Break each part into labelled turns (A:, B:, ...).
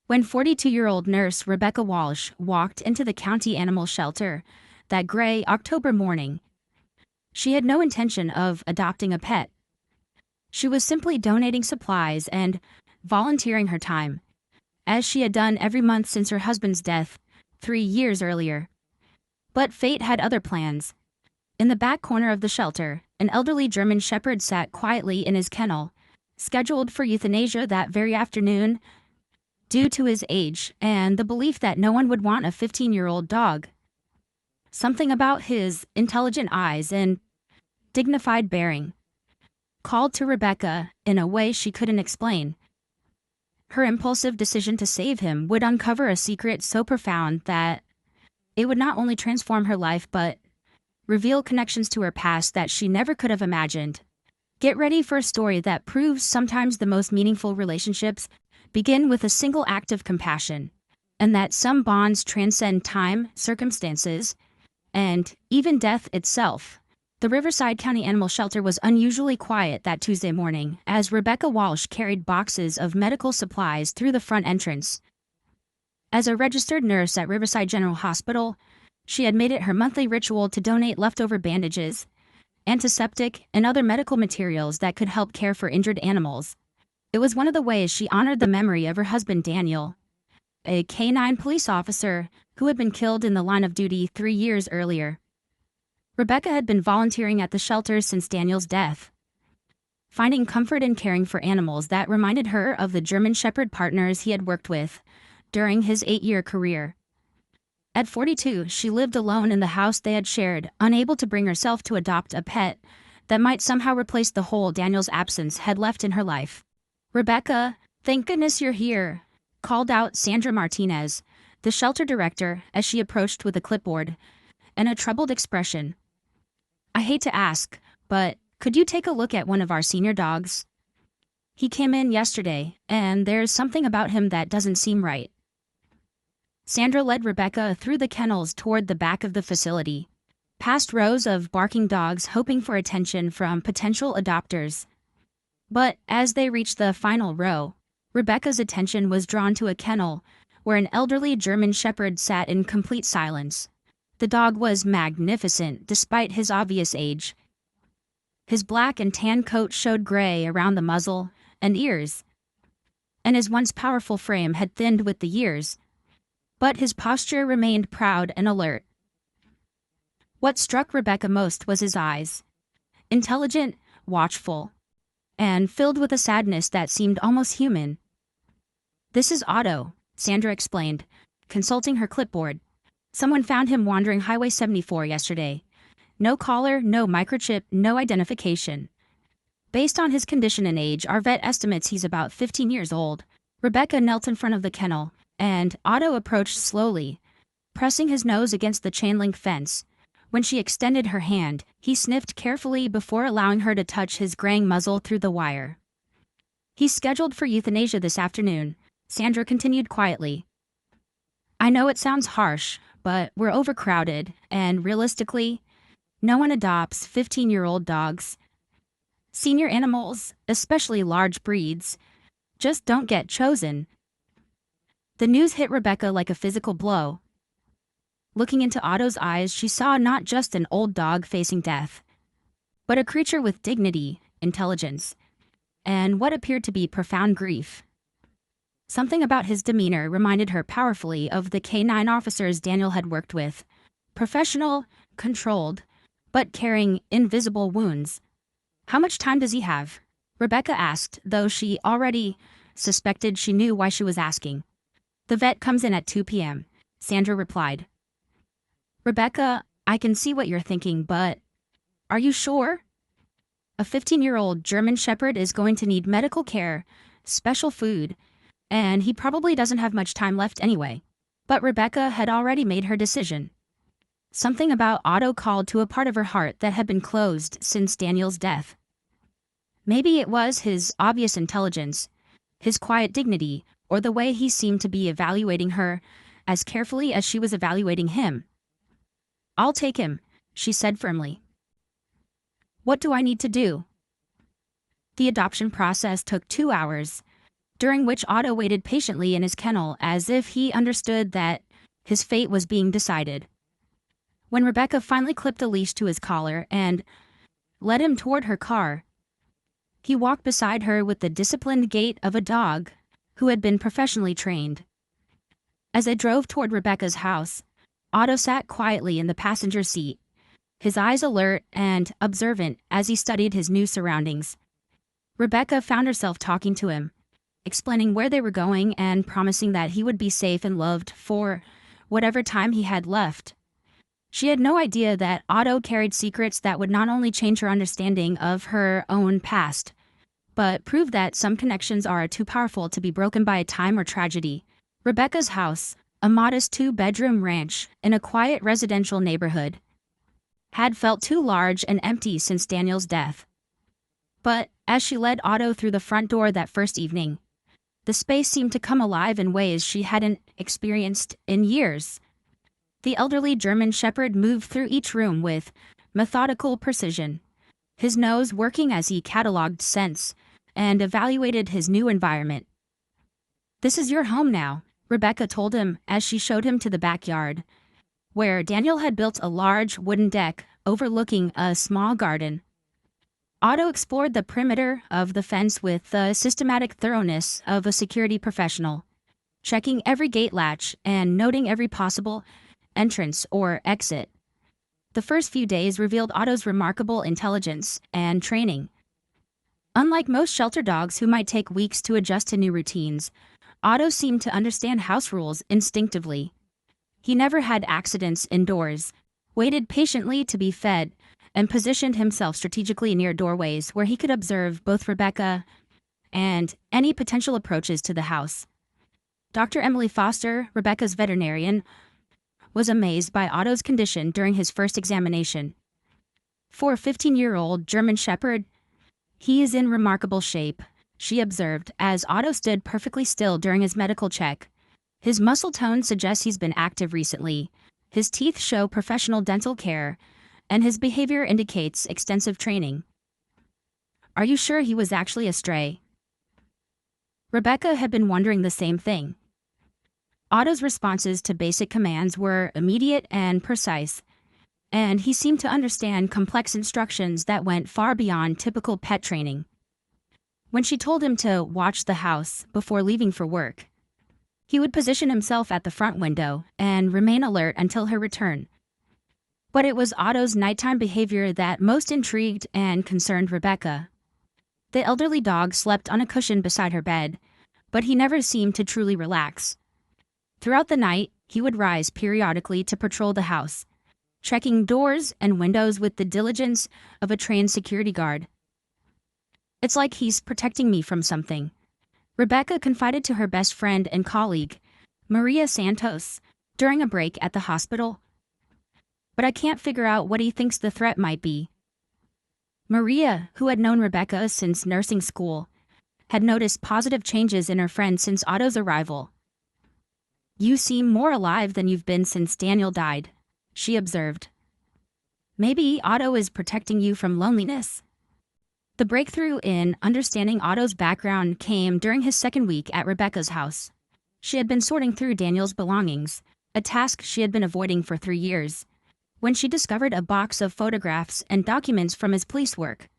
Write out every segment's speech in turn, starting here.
A: When 42-year-old nurse Rebecca Walsh walked into the county animal shelter that gray October morning, she had no intention of adopting a pet. She was simply donating supplies and volunteering her time, as she had done every month since her husband's death 3 years earlier. But fate had other plans. In the back corner of the shelter, an elderly German shepherd sat quietly in his kennel, scheduled for euthanasia that very afternoon due to his age and the belief that no one would want a 15-year-old dog. Something about his intelligent eyes and dignified bearing called to Rebecca in a way she couldn't explain. Her impulsive decision to save him would uncover a secret so profound that it would not only transform her life but reveal connections to her past that she never could have imagined. Get ready for a story that proves sometimes the most meaningful relationships begin with a single act of compassion, and that some bonds transcend time, circumstances, and even death itself. The Riverside County Animal Shelter was unusually quiet that Tuesday morning as Rebecca Walsh carried boxes of medical supplies through the front entrance. As a registered nurse at Riverside General Hospital, she had made it her monthly ritual to donate leftover bandages, antiseptic, and other medical materials that could help care for injured animals. It was one of the ways she honored the memory of her husband Daniel, a K-9 police officer who had been killed in the line of duty 3 years earlier. Rebecca had been volunteering at the shelter since Daniel's death, finding comfort in caring for animals that reminded her of the German Shepherd partners he had worked with during his 8-year career. At 42, she lived alone in the house they had shared, unable to bring herself to adopt a pet that might somehow replace the hole Daniel's absence had left in her life. "Rebecca, thank goodness you're here," called out Sandra Martinez, the shelter director, as she approached with a clipboard and a troubled expression. "I hate to ask, but could you take a look at one of our senior dogs? He came in yesterday, and there's something about him that doesn't seem right." Sandra led Rebecca through the kennels toward the back of the facility, past rows of barking dogs hoping for attention from potential adopters. But as they reached the final row, Rebecca's attention was drawn to a kennel where an elderly German shepherd sat in complete silence. The dog was magnificent despite his obvious age. His black and tan coat showed gray around the muzzle and ears, and his once powerful frame had thinned with the years. But his posture remained proud and alert. What struck Rebecca most was his eyes. Intelligent, watchful, and filled with a sadness that seemed almost human. "This is Otto," Sandra explained, consulting her clipboard. "Someone found him wandering Highway 74 yesterday. No collar, no microchip, no identification. Based on his condition and age, our vet estimates he's about 15 years old." Rebecca knelt in front of the kennel, and Otto approached slowly, pressing his nose against the chain-link fence. When she extended her hand, he sniffed carefully before allowing her to touch his graying muzzle through the wire. "He's scheduled for euthanasia this afternoon," Sandra continued quietly. "I know it sounds harsh, but we're overcrowded, and realistically, no one adopts 15-year-old dogs. Senior animals, especially large breeds, just don't get chosen." The news hit Rebecca like a physical blow. Looking into Otto's eyes, she saw not just an old dog facing death, but a creature with dignity, intelligence, and what appeared to be profound grief. Something about his demeanor reminded her powerfully of the K-9 officers Daniel had worked with. Professional, controlled, but carrying invisible wounds. "How much time does he have?" Rebecca asked, though she already suspected she knew why she was asking. "The vet comes in at 2 p.m., Sandra replied. "Rebecca, I can see what you're thinking, but are you sure? A 15-year-old German Shepherd is going to need medical care, special food, and he probably doesn't have much time left anyway." But Rebecca had already made her decision. Something about Otto called to a part of her heart that had been closed since Daniel's death. Maybe it was his obvious intelligence, his quiet dignity, or the way he seemed to be evaluating her as carefully as she was evaluating him. "I'll take him," she said firmly. "What do I need to do?" The adoption process took 2 hours, during which Otto waited patiently in his kennel as if he understood that his fate was being decided. When Rebecca finally clipped a leash to his collar and led him toward her car, he walked beside her with the disciplined gait of a dog who had been professionally trained. As they drove toward Rebecca's house, Otto sat quietly in the passenger seat, his eyes alert and observant as he studied his new surroundings. Rebecca found herself talking to him, explaining where they were going and promising that he would be safe and loved for whatever time he had left. She had no idea that Otto carried secrets that would not only change her understanding of her own past, but prove that some connections are too powerful to be broken by a time or tragedy. Rebecca's house, a modest 2-bedroom ranch in a quiet residential neighborhood, had felt too large and empty since Daniel's death. But as she led Otto through the front door that first evening, the space seemed to come alive in ways she hadn't experienced in years. The elderly German shepherd moved through each room with methodical precision, his nose working as he cataloged scents and evaluated his new environment. "This is your home now," Rebecca told him as she showed him to the backyard, where Daniel had built a large wooden deck overlooking a small garden. Otto explored the perimeter of the fence with the systematic thoroughness of a security professional, checking every gate latch and noting every possible entrance or exit. The first few days revealed Otto's remarkable intelligence and training. Unlike most shelter dogs who might take weeks to adjust to new routines, Otto seemed to understand house rules instinctively. He never had accidents indoors, waited patiently to be fed, and positioned himself strategically near doorways where he could observe both Rebecca and any potential approaches to the house. Dr. Emily Foster, Rebecca's veterinarian, was amazed by Otto's condition during his first examination. For a 15-year-old German shepherd, he is in remarkable shape, she observed as Otto stood perfectly still during his medical check. His muscle tone suggests he's been active recently, his teeth show professional dental care, and his behavior indicates extensive training. "Are you sure he was actually a stray?" Rebecca had been wondering the same thing. Otto's responses to basic commands were immediate and precise, and he seemed to understand complex instructions that went far beyond typical pet training. When she told him to watch the house before leaving for work, he would position himself at the front window and remain alert until her return. But it was Otto's nighttime behavior that most intrigued and concerned Rebecca. The elderly dog slept on a cushion beside her bed, but he never seemed to truly relax. Throughout the night, he would rise periodically to patrol the house, checking doors and windows with the diligence of a trained security guard. "It's like he's protecting me from something," Rebecca confided to her best friend and colleague, Maria Santos, during a break at the hospital. "But I can't figure out what he thinks the threat might be." Maria, who had known Rebecca since nursing school, had noticed positive changes in her friend since Otto's arrival. "You seem more alive than you've been since Daniel died," she observed. "Maybe Otto is protecting you from loneliness." The breakthrough in understanding Otto's background came during his second week at Rebecca's house. She had been sorting through Daniel's belongings, a task she had been avoiding for 3 years, when she discovered a box of photographs and documents from his police work.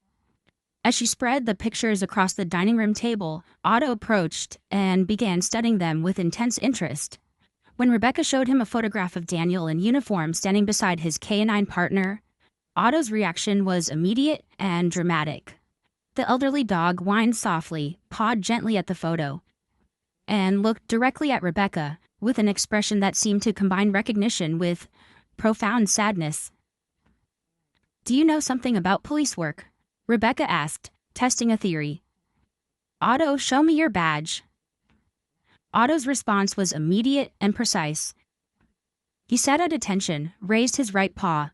A: As she spread the pictures across the dining room table, Otto approached and began studying them with intense interest. When Rebecca showed him a photograph of Daniel in uniform standing beside his canine partner, Otto's reaction was immediate and dramatic. The elderly dog whined softly, pawed gently at the photo, and looked directly at Rebecca with an expression that seemed to combine recognition with profound sadness. "Do you know something about police work?" Rebecca asked, testing a theory. "Otto, show me your badge." Otto's response was immediate and precise. He sat at attention, raised his right paw,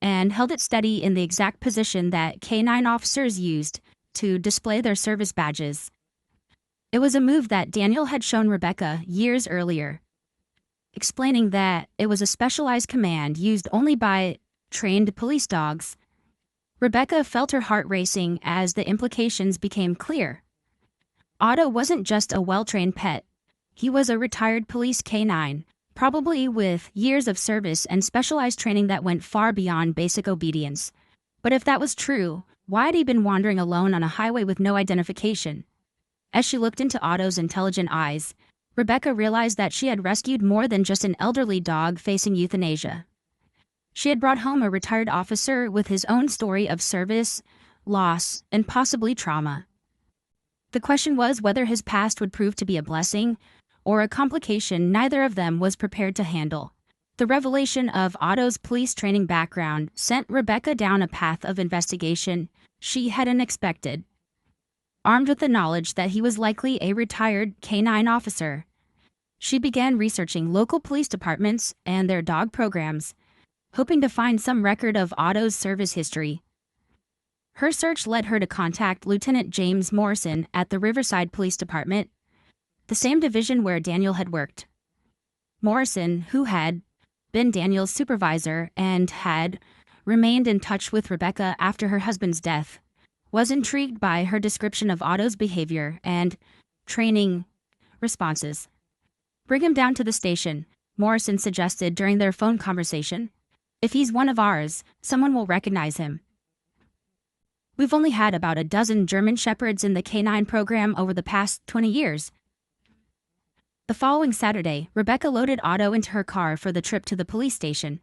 A: and held it steady in the exact position that canine officers used to display their service badges. It was a move that Daniel had shown Rebecca years earlier, explaining that it was a specialized command used only by trained police dogs. Rebecca felt her heart racing as the implications became clear. Otto wasn't just a well-trained pet. He was a retired police canine, probably with years of service and specialized training that went far beyond basic obedience. But if that was true, why had he been wandering alone on a highway with no identification? As she looked into Otto's intelligent eyes, Rebecca realized that she had rescued more than just an elderly dog facing euthanasia. She had brought home a retired officer with his own story of service, loss, and possibly trauma. The question was whether his past would prove to be a blessing or a complication neither of them was prepared to handle. The revelation of Otto's police training background sent Rebecca down a path of investigation she hadn't expected. Armed with the knowledge that he was likely a retired canine officer, she began researching local police departments and their dog programs, hoping to find some record of Otto's service history. Her search led her to contact Lieutenant James Morrison at the Riverside Police Department, the same division where Daniel had worked. Morrison, who had been Daniel's supervisor and had remained in touch with Rebecca after her husband's death, was intrigued by her description of Otto's behavior and training responses. "Bring him down to the station," Morrison suggested during their phone conversation. "If he's one of ours, someone will recognize him. We've only had about a dozen German Shepherds in the canine program over the past 20 years. The following Saturday, Rebecca loaded Otto into her car for the trip to the police station.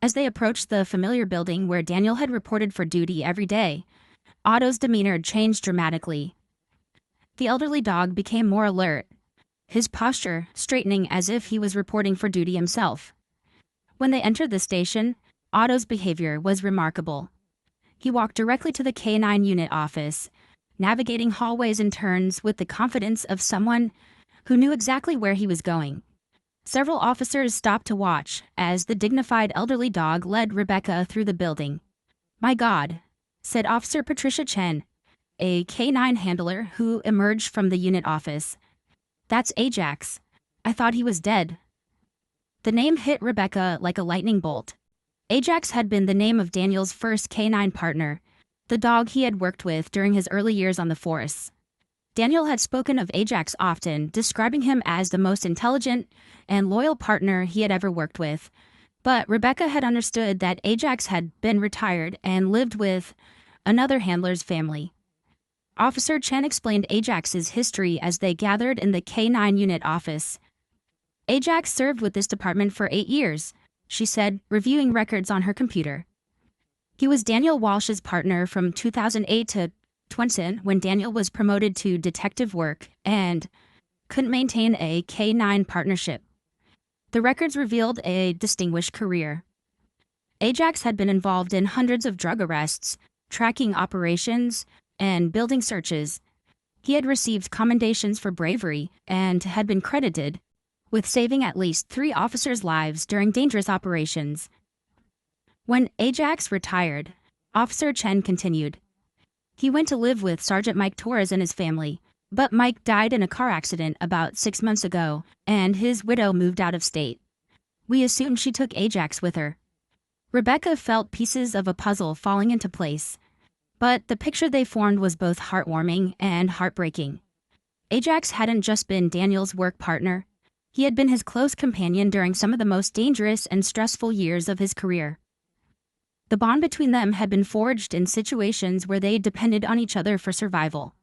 A: As they approached the familiar building where Daniel had reported for duty every day, Otto's demeanor changed dramatically. The elderly dog became more alert, his posture straightening as if he was reporting for duty himself. When they entered the station, Otto's behavior was remarkable. He walked directly to the K9 unit office, navigating hallways and turns with the confidence of someone who knew exactly where he was going. Several officers stopped to watch as the dignified elderly dog led Rebecca through the building. "My God," said Officer Patricia Chen, a K9 handler who emerged from the unit office. "That's Ajax. I thought he was dead." The name hit Rebecca like a lightning bolt. Ajax had been the name of Daniel's first canine partner, the dog he had worked with during his early years on the force. Daniel had spoken of Ajax often, describing him as the most intelligent and loyal partner he had ever worked with. But Rebecca had understood that Ajax had been retired and lived with another handler's family. Officer Chen explained Ajax's history as they gathered in the K9 unit office. "Ajax served with this department for 8 years, she said, reviewing records on her computer. "He was Daniel Walsh's partner from 2008 to 2010 when Daniel was promoted to detective work and couldn't maintain a K9 partnership. The records revealed a distinguished career. Ajax had been involved in hundreds of drug arrests, tracking operations, and building searches. He had received commendations for bravery and had been credited with saving at least 3 officers' lives during dangerous operations." When Ajax retired, Officer Chen continued, "He went to live with Sergeant Mike Torres and his family, but Mike died in a car accident about 6 months ago, and his widow moved out of state. We assumed she took Ajax with her." Rebecca felt pieces of a puzzle falling into place, but the picture they formed was both heartwarming and heartbreaking. Ajax hadn't just been Daniel's work partner. He had been his close companion during some of the most dangerous and stressful years of his career. The bond between them had been forged in situations where they depended on each other for survival.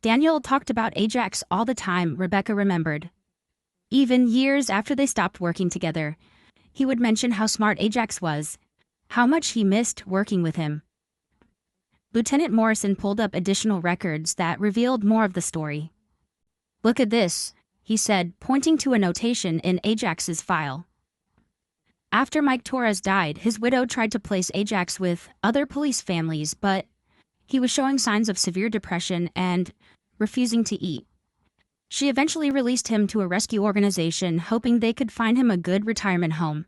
A: Daniel talked about Ajax all the time, Rebecca remembered. Even years after they stopped working together, he would mention how smart Ajax was, how much he missed working with him. Lieutenant Morrison pulled up additional records that revealed more of the story. "Look at this," he said, pointing to a notation in Ajax's file. After Mike Torres died, his widow tried to place Ajax with other police families, but he was showing signs of severe depression and refusing to eat. She eventually released him to a rescue organization, hoping they could find him a good retirement home.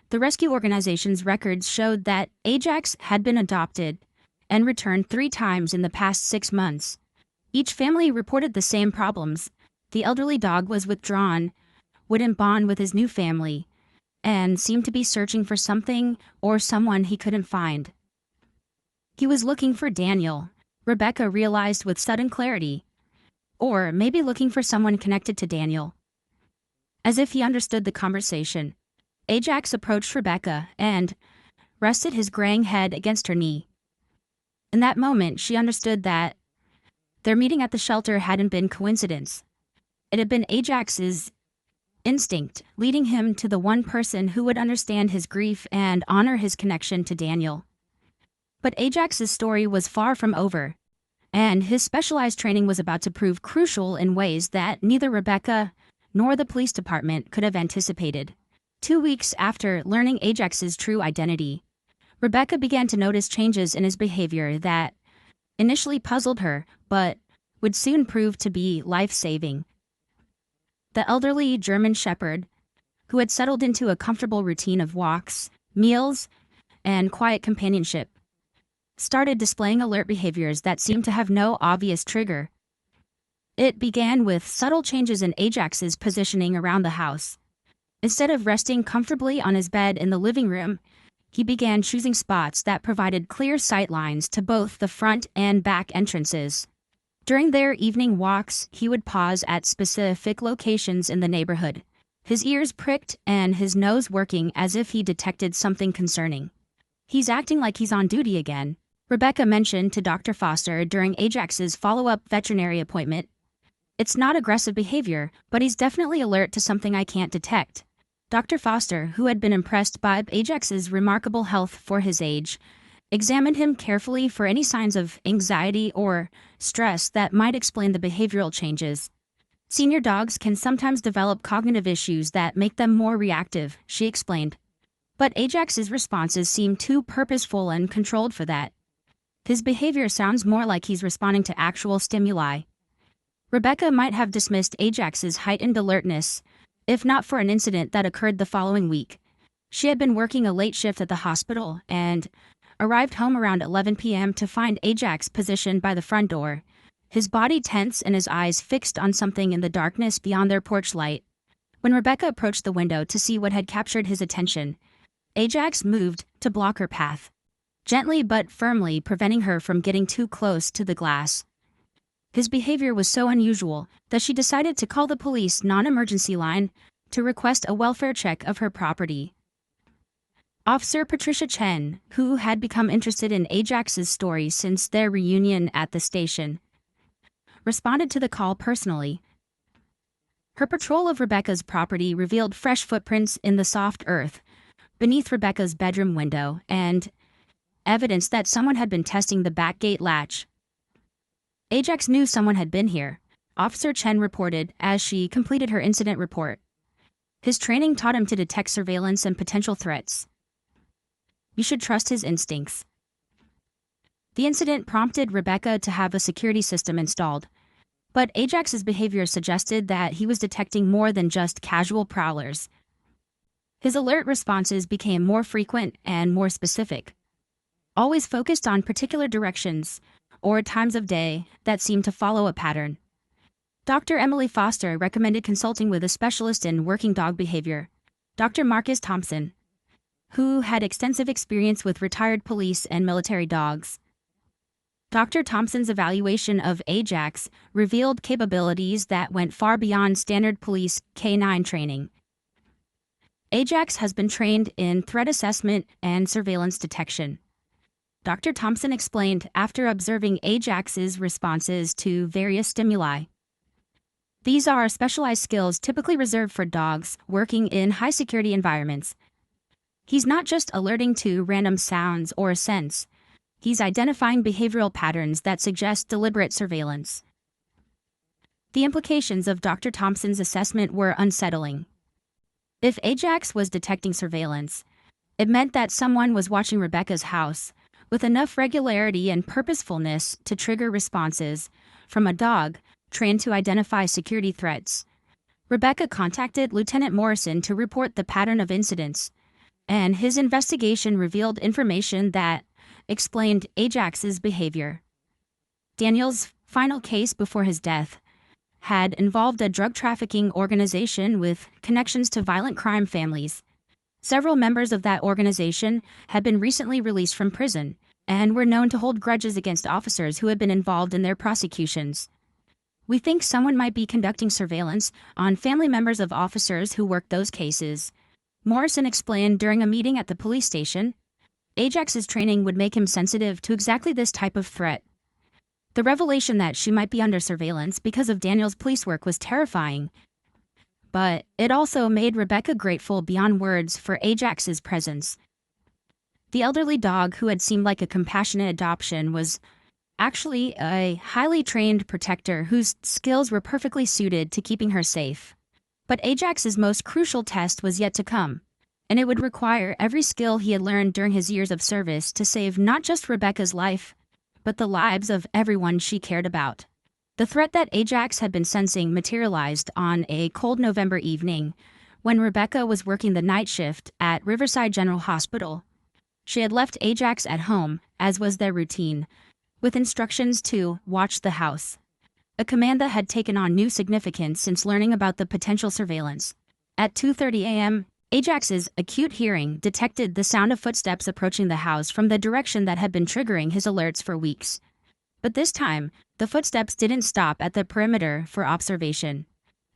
A: The rescue organization's records showed that Ajax had been adopted and returned 3 times in the past 6 months. Each family reported the same problems. The elderly dog was withdrawn, wouldn't bond with his new family, and seemed to be searching for something or someone he couldn't find. He was looking for Daniel, Rebecca realized with sudden clarity. Or maybe looking for someone connected to Daniel. As if he understood the conversation, Ajax approached Rebecca and rested his graying head against her knee. In that moment, she understood that their meeting at the shelter hadn't been coincidence. It had been Ajax's instinct, leading him to the one person who would understand his grief and honor his connection to Daniel. But Ajax's story was far from over, and his specialized training was about to prove crucial in ways that neither Rebecca nor the police department could have anticipated. 2 weeks after learning Ajax's true identity, Rebecca began to notice changes in his behavior that initially puzzled her, but would soon prove to be life-saving. The elderly German shepherd, who had settled into a comfortable routine of walks, meals, and quiet companionship, started displaying alert behaviors that seemed to have no obvious trigger. It began with subtle changes in Ajax's positioning around the house. Instead of resting comfortably on his bed in the living room, he began choosing spots that provided clear sight lines to both the front and back entrances. During their evening walks, he would pause at specific locations in the neighborhood, his ears pricked and his nose working as if he detected something concerning. "He's acting like he's on duty again," Rebecca mentioned to Dr. Foster during Ajax's follow-up veterinary appointment. "It's not aggressive behavior, but he's definitely alert to something I can't detect." Dr. Foster, who had been impressed by Ajax's remarkable health for his age, examined him carefully for any signs of anxiety or stress that might explain the behavioral changes. "Senior dogs can sometimes develop cognitive issues that make them more reactive," she explained. But Ajax's responses seem too purposeful and controlled for that. His behavior sounds more like he's responding to actual stimuli. Rebecca might have dismissed Ajax's heightened alertness, if not for an incident that occurred the following week. She had been working a late shift at the hospital and arrived home around 11 p.m. to find Ajax positioned by the front door, his body tense and his eyes fixed on something in the darkness beyond their porch light. When Rebecca approached the window to see what had captured his attention, Ajax moved to block her path, gently but firmly preventing her from getting too close to the glass. His behavior was so unusual that she decided to call the police non-emergency line to request a welfare check of her property. Officer Patricia Chen, who had become interested in Ajax's story since their reunion at the station, responded to the call personally. Her patrol of Rebecca's property revealed fresh footprints in the soft earth beneath Rebecca's bedroom window and evidence that someone had been testing the back gate latch. Ajax knew someone had been here, Officer Chen reported as she completed her incident report. His training taught him to detect surveillance and potential threats. You should trust his instincts. The incident prompted Rebecca to have a security system installed, but Ajax's behavior suggested that he was detecting more than just casual prowlers. His alert responses became more frequent and more specific, always focused on particular directions or times of day that seemed to follow a pattern. Dr. Emily Foster recommended consulting with a specialist in working dog behavior, Dr. Marcus Thompson, who had extensive experience with retired police and military dogs. Dr. Thompson's evaluation of Ajax revealed capabilities that went far beyond standard police canine training. Ajax has been trained in threat assessment and surveillance detection, Dr. Thompson explained after observing Ajax's responses to various stimuli. These are specialized skills typically reserved for dogs working in high-security environments. He's not just alerting to random sounds or scents. He's identifying behavioral patterns that suggest deliberate surveillance. The implications of Dr. Thompson's assessment were unsettling. If Ajax was detecting surveillance, it meant that someone was watching Rebecca's house with enough regularity and purposefulness to trigger responses from a dog trained to identify security threats. Rebecca contacted Lieutenant Morrison to report the pattern of incidents, and his investigation revealed information that explained Ajax's behavior. Daniel's final case before his death had involved a drug trafficking organization with connections to violent crime families. Several members of that organization had been recently released from prison, and were known to hold grudges against officers who had been involved in their prosecutions. "We think someone might be conducting surveillance on family members of officers who worked those cases," Morrison explained during a meeting at the police station. Ajax's training would make him sensitive to exactly this type of threat. The revelation that she might be under surveillance because of Daniel's police work was terrifying, but it also made Rebecca grateful beyond words for Ajax's presence. The elderly dog, who had seemed like a compassionate adoption, was actually a highly trained protector whose skills were perfectly suited to keeping her safe. But Ajax's most crucial test was yet to come, and it would require every skill he had learned during his years of service to save not just Rebecca's life, but the lives of everyone she cared about. The threat that Ajax had been sensing materialized on a cold November evening when Rebecca was working the night shift at Riverside General Hospital. She had left Ajax at home, as was their routine, with instructions to watch the house, a command that had taken on new significance since learning about the potential surveillance. At 2:30 a.m., Ajax's acute hearing detected the sound of footsteps approaching the house from the direction that had been triggering his alerts for weeks. But this time, the footsteps didn't stop at the perimeter for observation.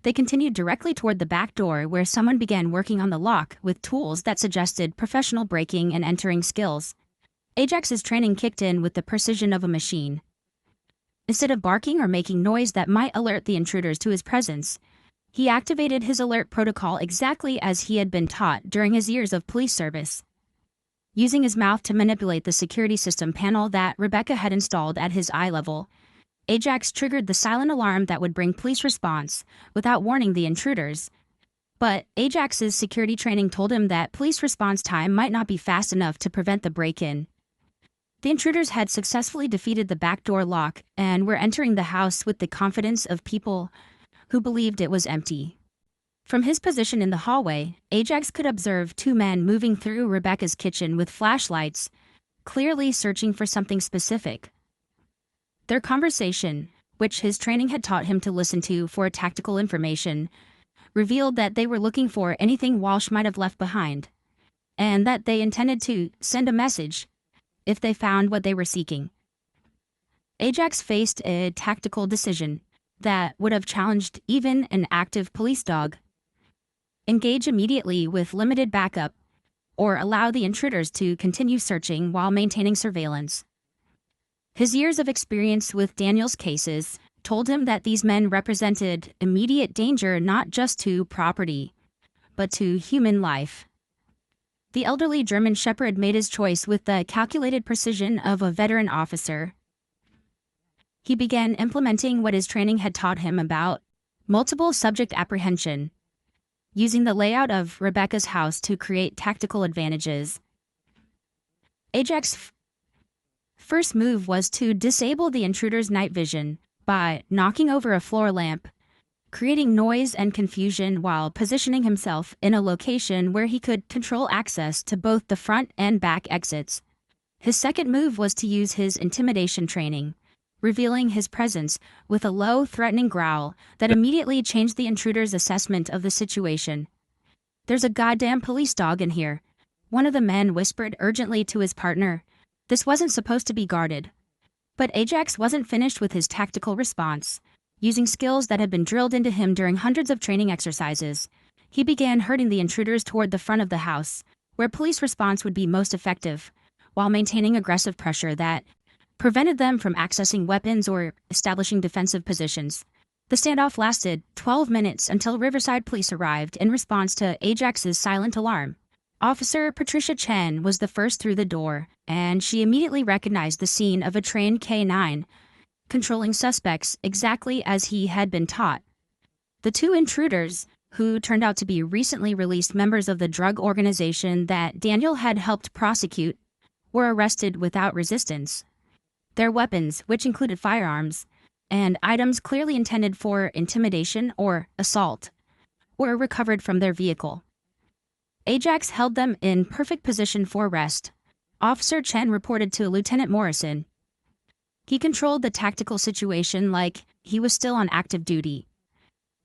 A: They continued directly toward the back door, where someone began working on the lock with tools that suggested professional breaking and entering skills. Ajax's training kicked in with the precision of a machine. Instead of barking or making noise that might alert the intruders to his presence, he activated his alert protocol exactly as he had been taught during his years of police service. Using his mouth to manipulate the security system panel that Rebecca had installed at his eye level, Ajax triggered the silent alarm that would bring police response without warning the intruders. But Ajax's security training told him that police response time might not be fast enough to prevent the break-in. The intruders had successfully defeated the back door lock and were entering the house with the confidence of people who believed it was empty. From his position in the hallway, Ajax could observe two men moving through Rebecca's kitchen with flashlights, clearly searching for something specific. Their conversation, which his training had taught him to listen to for tactical information, revealed that they were looking for anything Walsh might have left behind, and that they intended to send a message if they found what they were seeking. Ajax faced a tactical decision that would have challenged even an active police dog. Engage immediately with limited backup, or allow the intruders to continue searching while maintaining surveillance. His years of experience with Daniel's cases told him that these men represented immediate danger not just to property, but to human life. The elderly German Shepherd made his choice with the calculated precision of a veteran officer. He began implementing what his training had taught him about multiple subject apprehension, using the layout of Rebecca's house to create tactical advantages. Ajax's first move was to disable the intruder's night vision by knocking over a floor lamp, creating noise and confusion while positioning himself in a location where he could control access to both the front and back exits. His second move was to use his intimidation training, revealing his presence with a low, threatening growl that immediately changed the intruder's assessment of the situation. "There's a goddamn police dog in here," one of the men whispered urgently to his partner. This wasn't supposed to be guarded. But Ajax wasn't finished with his tactical response. Using skills that had been drilled into him during hundreds of training exercises, he began herding the intruders toward the front of the house, where police response would be most effective, while maintaining aggressive pressure that prevented them from accessing weapons or establishing defensive positions. The standoff lasted 12 minutes until Riverside police arrived in response to Ajax's silent alarm. Officer Patricia Chen was the first through the door, and she immediately recognized the scene of a trained K-9, controlling suspects exactly as he had been taught. The two intruders, who turned out to be recently released members of the drug organization that Daniel had helped prosecute, were arrested without resistance. Their weapons, which included firearms, and items clearly intended for intimidation or assault, were recovered from their vehicle. Ajax held them in perfect position for arrest. Officer Chen reported to Lieutenant Morrison. He controlled the tactical situation like he was still on active duty.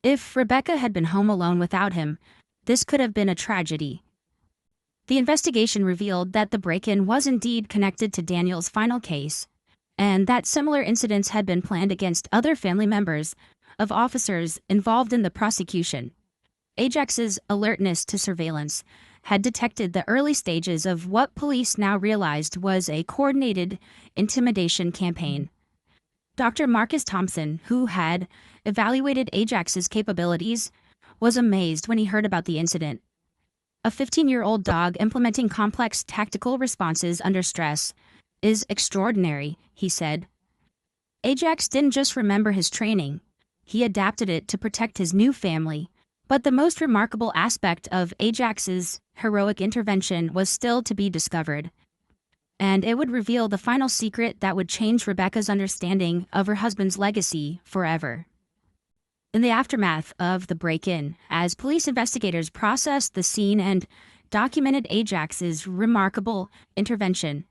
A: If Rebecca had been home alone without him, this could have been a tragedy. The investigation revealed that the break-in was indeed connected to Daniel's final case, and that similar incidents had been planned against other family members of officers involved in the prosecution. Ajax's alertness to surveillance had detected the early stages of what police now realized was a coordinated intimidation campaign. Dr. Marcus Thompson, who had evaluated Ajax's capabilities, was amazed when he heard about the incident. A 15-year-old dog implementing complex tactical responses under stress is extraordinary, he said. Ajax didn't just remember his training, he adapted it to protect his new family. But the most remarkable aspect of Ajax's heroic intervention was still to be discovered. And it would reveal the final secret that would change Rebecca's understanding of her husband's legacy forever. In the aftermath of the break-in, as police investigators processed the scene and documented Ajax's remarkable intervention,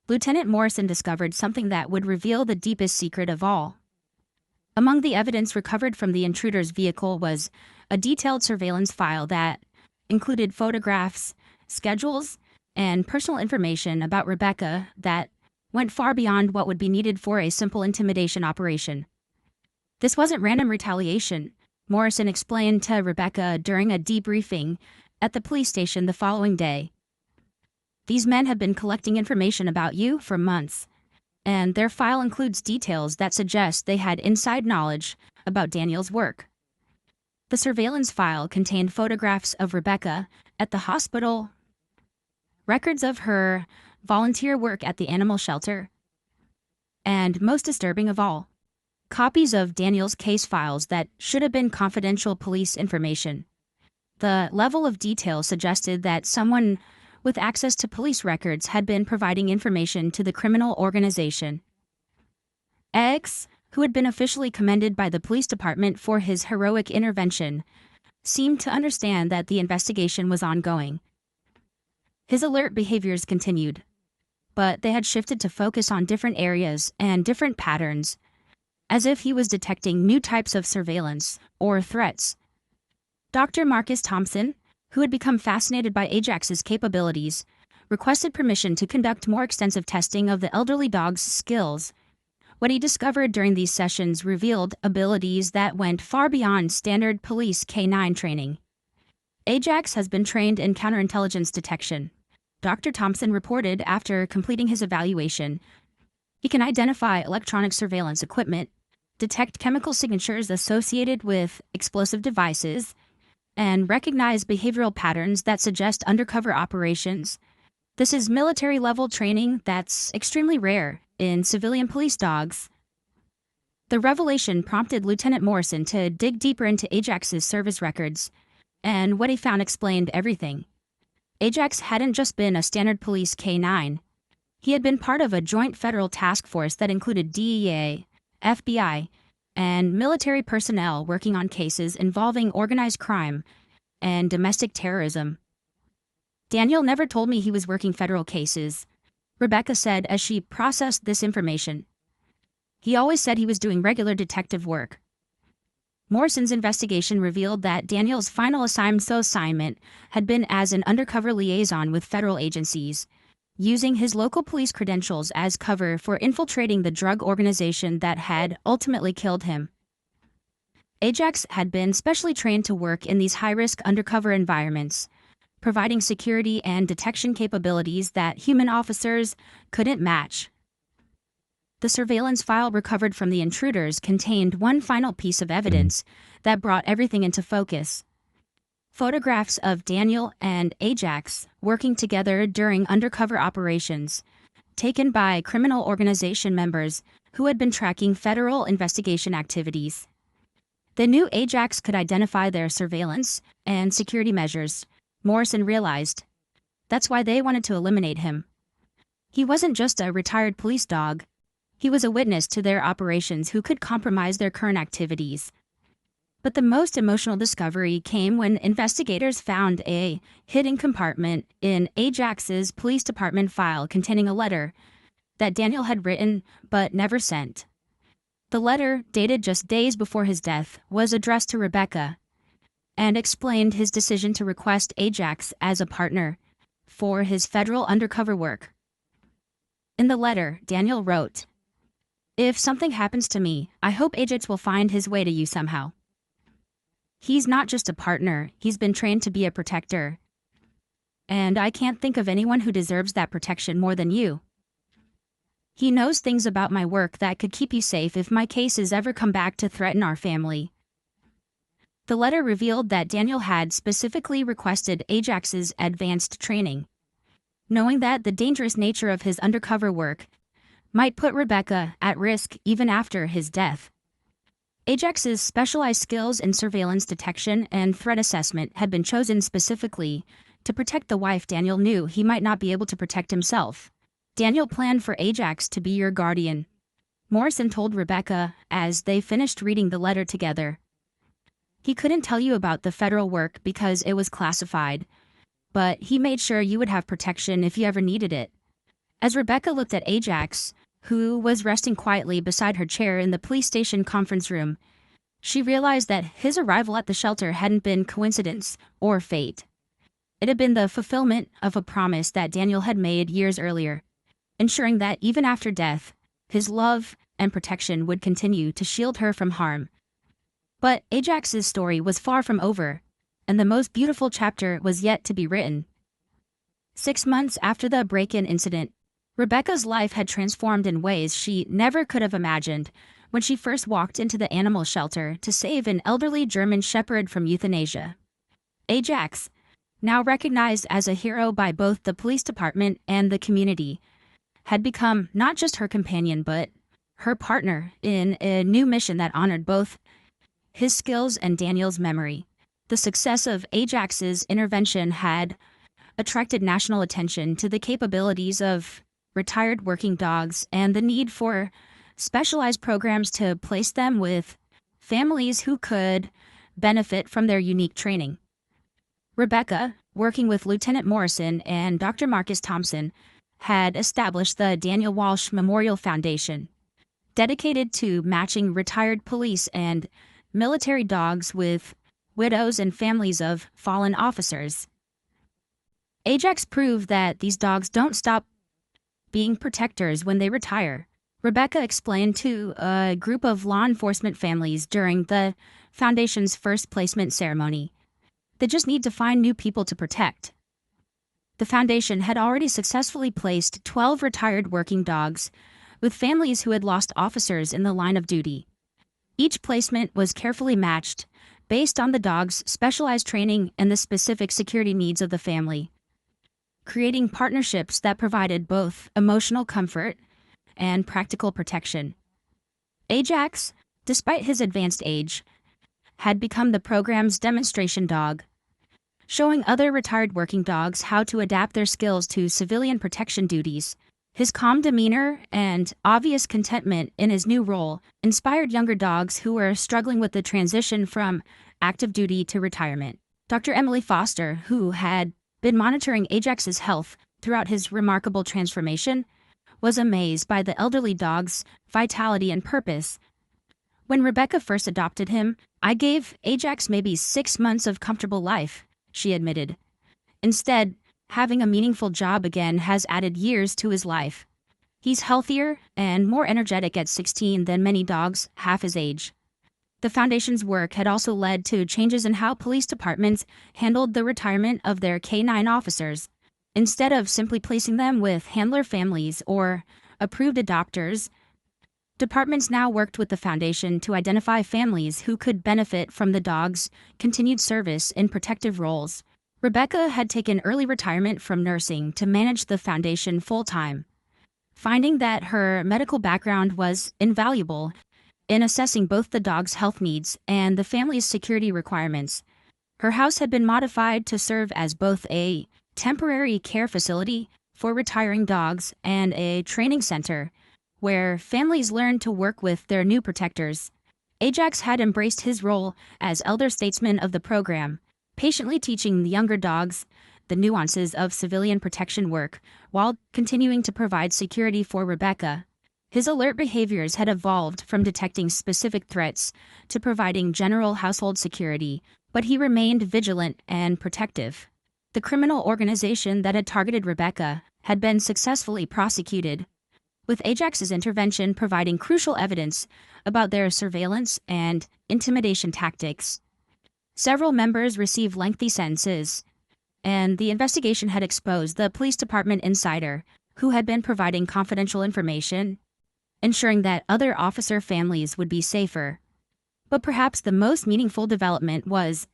A: Lieutenant Morrison discovered something that would reveal the deepest secret of all. Among the evidence recovered from the intruder's vehicle was a detailed surveillance file that included photographs, schedules, and personal information about Rebecca that went far beyond what would be needed for a simple intimidation operation. This wasn't random retaliation, Morrison explained to Rebecca during a debriefing at the police station the following day. These men have been collecting information about you for months, and their file includes details that suggest they had inside knowledge about Daniel's work. The surveillance file contained photographs of Rebecca at the hospital, records of her volunteer work at the animal shelter, and most disturbing of all, copies of Daniel's case files that should have been confidential police information. The level of detail suggested that someone with access to police records had been providing information to the criminal organization. X, who had been officially commended by the police department for his heroic intervention, seemed to understand that the investigation was ongoing. His alert behaviors continued, but they had shifted to focus on different areas and different patterns, as if he was detecting new types of surveillance or threats. Dr. Marcus Thompson, who had become fascinated by Ajax's capabilities, requested permission to conduct more extensive testing of the elderly dog's skills. What he discovered during these sessions revealed abilities that went far beyond standard police K9 training. Ajax has been trained in counterintelligence detection, Dr. Thompson reported after completing his evaluation. He can identify electronic surveillance equipment, detect chemical signatures associated with explosive devices, and recognize behavioral patterns that suggest undercover operations. This is military-level training that's extremely rare in civilian police dogs. The revelation prompted Lieutenant Morrison to dig deeper into Ajax's service records, and what he found explained everything. Ajax hadn't just been a standard police K9. He had been part of a joint federal task force that included DEA, FBI, and military personnel working on cases involving organized crime and domestic terrorism. Daniel never told me he was working federal cases, Rebecca said as she processed this information. He always said he was doing regular detective work. Morrison's investigation revealed that Daniel's final assignment had been as an undercover liaison with federal agencies, using his local police credentials as cover for infiltrating the drug organization that had ultimately killed him. Ajax had been specially trained to work in these high-risk undercover environments, providing security and detection capabilities that human officers couldn't match. The surveillance file recovered from the intruders contained one final piece of evidence that brought everything into focus. Photographs of Daniel and Ajax working together during undercover operations, taken by criminal organization members who had been tracking federal investigation activities. They knew Ajax could identify their surveillance and security measures, Morrison realized. That's why they wanted to eliminate him. He wasn't just a retired police dog. He was a witness to their operations who could compromise their current activities. But the most emotional discovery came when investigators found a hidden compartment in Ajax's police department file containing a letter that Daniel had written but never sent. The letter, dated just days before his death, was addressed to Rebecca and explained his decision to request Ajax as a partner for his federal undercover work. In the letter, Daniel wrote, "If something happens to me, I hope Ajax will find his way to you somehow. He's not just a partner, he's been trained to be a protector. And I can't think of anyone who deserves that protection more than you. He knows things about my work that could keep you safe if my cases ever come back to threaten our family." The letter revealed that Daniel had specifically requested Ajax's advanced training, knowing that the dangerous nature of his undercover work might put Rebecca at risk even after his death. Ajax's specialized skills in surveillance detection and threat assessment had been chosen specifically to protect the wife Daniel knew he might not be able to protect himself. "Daniel planned for Ajax to be your guardian," Morrison told Rebecca as they finished reading the letter together. "He couldn't tell you about the federal work because it was classified, but he made sure you would have protection if you ever needed it." As Rebecca looked at Ajax, who was resting quietly beside her chair in the police station conference room, she realized that his arrival at the shelter hadn't been coincidence or fate. It had been the fulfillment of a promise that Daniel had made years earlier, ensuring that even after death, his love and protection would continue to shield her from harm. But Ajax's story was far from over, and the most beautiful chapter was yet to be written. 6 months after the break-in incident, Rebecca's life had transformed in ways she never could have imagined when she first walked into the animal shelter to save an elderly German shepherd from euthanasia. Ajax, now recognized as a hero by both the police department and the community, had become not just her companion but her partner in a new mission that honored both his skills and Daniel's memory. The success of Ajax's intervention had attracted national attention to the capabilities of retired working dogs and the need for specialized programs to place them with families who could benefit from their unique training. Rebecca, working with Lieutenant Morrison and Dr. Marcus Thompson, had established the Daniel Walsh Memorial Foundation, dedicated to matching retired police and military dogs with widows and families of fallen officers. Ajax proved that these dogs don't stop being protectors when they retire. Rebecca explained to a group of law enforcement families during the foundation's first placement ceremony. They just need to find new people to protect. The foundation had already successfully placed 12 retired working dogs with families who had lost officers in the line of duty. Each placement was carefully matched based on the dog's specialized training and the specific security needs of the family, creating partnerships that provided both emotional comfort and practical protection. Ajax, despite his advanced age, had become the program's demonstration dog, showing other retired working dogs how to adapt their skills to civilian protection duties. His calm demeanor and obvious contentment in his new role inspired younger dogs who were struggling with the transition from active duty to retirement. Dr. Emily Foster, who had been monitoring Ajax's health throughout his remarkable transformation, was amazed by the elderly dog's vitality and purpose. "When Rebecca first adopted him, I gave Ajax maybe 6 months of comfortable life," she admitted. "Instead, having a meaningful job again has added years to his life. He's healthier and more energetic at 16 than many dogs half his age." The foundation's work had also led to changes in how police departments handled the retirement of their K-9 officers. Instead of simply placing them with handler families or approved adopters, departments now worked with the foundation to identify families who could benefit from the dog's continued service in protective roles. Rebecca had taken early retirement from nursing to manage the foundation full-time, finding that her medical background was invaluable in assessing both the dog's health needs and the family's security requirements. Her house had been modified to serve as both a temporary care facility for retiring dogs and a training center where families learned to work with their new protectors. Ajax had embraced his role as elder statesman of the program, patiently teaching the younger dogs the nuances of civilian protection work while continuing to provide security for Rebecca. His alert behaviors had evolved from detecting specific threats to providing general household security, but he remained vigilant and protective. The criminal organization that had targeted Rebecca had been successfully prosecuted, with Ajax's intervention providing crucial evidence about their surveillance and intimidation tactics. Several members received lengthy sentences, and the investigation had exposed the police department insider who had been providing confidential information, ensuring that other officer families would be safer. But perhaps the most meaningful development was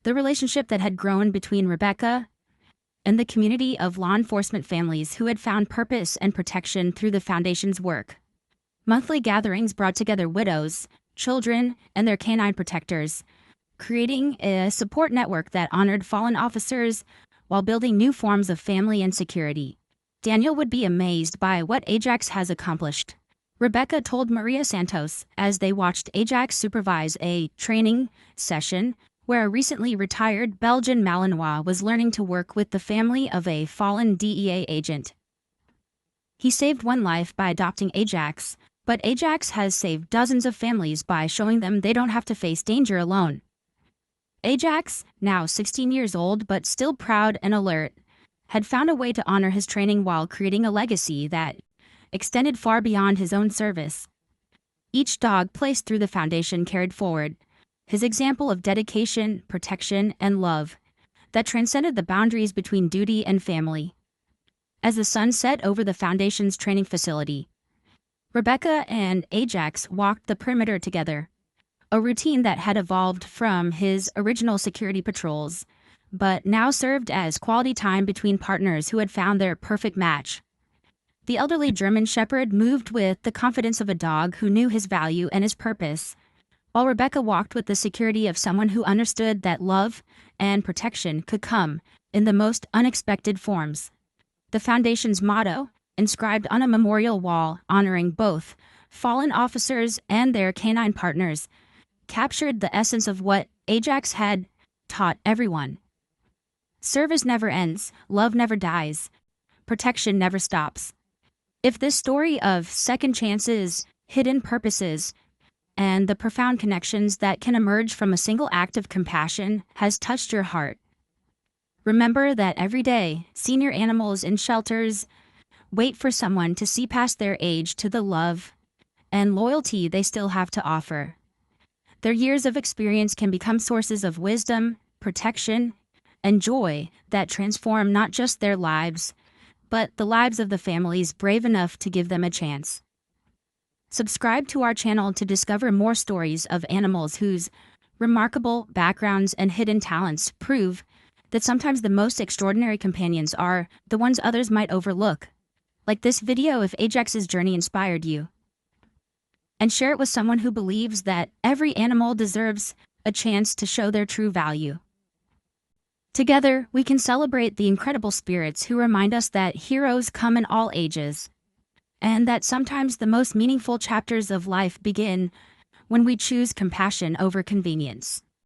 A: the relationship that had grown between Rebecca and the community of law enforcement families who had found purpose and protection through the Foundation's work. Monthly gatherings brought together widows, children, and their canine protectors, creating a support network that honored fallen officers while building new forms of family and security. Daniel would be amazed by what Ajax has accomplished, Rebecca told Maria Santos as they watched Ajax supervise a training session where a recently retired Belgian Malinois was learning to work with the family of a fallen DEA agent. He saved one life by adopting Ajax, but Ajax has saved dozens of families by showing them they don't have to face danger alone. Ajax, now 16 years old but still proud and alert, had found a way to honor his training while creating a legacy that extended far beyond his own service. Each dog placed through the Foundation carried forward his example of dedication, protection, and love that transcended the boundaries between duty and family. As the sun set over the Foundation's training facility, Rebecca and Ajax walked the perimeter together, a routine that had evolved from his original security patrols, but now served as quality time between partners who had found their perfect match. The elderly German Shepherd moved with the confidence of a dog who knew his value and his purpose, while Rebecca walked with the security of someone who understood that love and protection could come in the most unexpected forms. The Foundation's motto, inscribed on a memorial wall honoring both fallen officers and their canine partners, captured the essence of what Ajax had taught everyone. Service never ends, love never dies, protection never stops. If this story of second chances, hidden purposes, and the profound connections that can emerge from a single act of compassion has touched your heart, remember that every day, senior animals in shelters wait for someone to see past their age to the love and loyalty they still have to offer. Their years of experience can become sources of wisdom, protection, and joy that transform not just their lives, but the lives of the families brave enough to give them a chance. Subscribe to our channel to discover more stories of animals whose remarkable backgrounds and hidden talents prove that sometimes the most extraordinary companions are the ones others might overlook. Like this video if Ajax's journey inspired you. And share it with someone who believes that every animal deserves a chance to show their true value. Together, we can celebrate the incredible spirits who remind us that heroes come in all ages, and that sometimes the most meaningful chapters of life begin when we choose compassion over convenience.